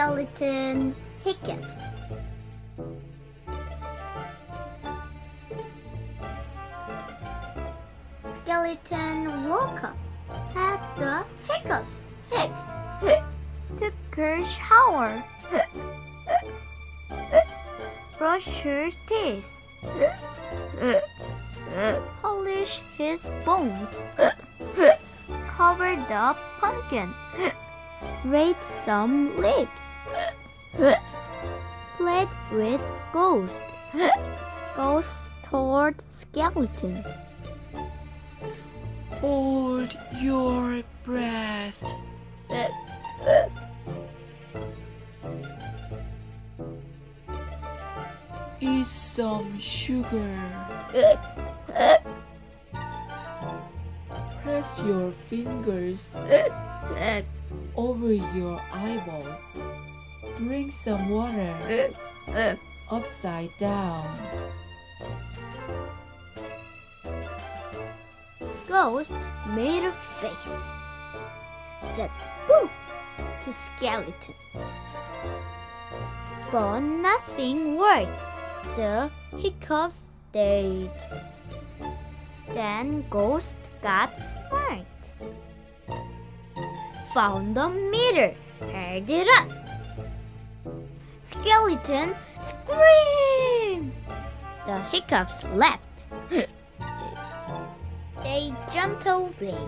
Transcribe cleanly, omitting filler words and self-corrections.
Skeleton hiccups. Skeleton woke up, had the hiccups. Took her shower. Brushed her teeth. Polished his bones. Covered the pumpkin. Raked some leaves. Played with Ghost. Ghost told Skeleton. Hold your breath. Eat some sugar. Press your fingers over your eyeballs. Drink some water upside down. Ghost made a face. Said boo to Skeleton. But nothing worked. The hiccups stayed. Then Ghost got smart. Found the meter, held it up. Skeleton screamed. The hiccups left. They jumped away.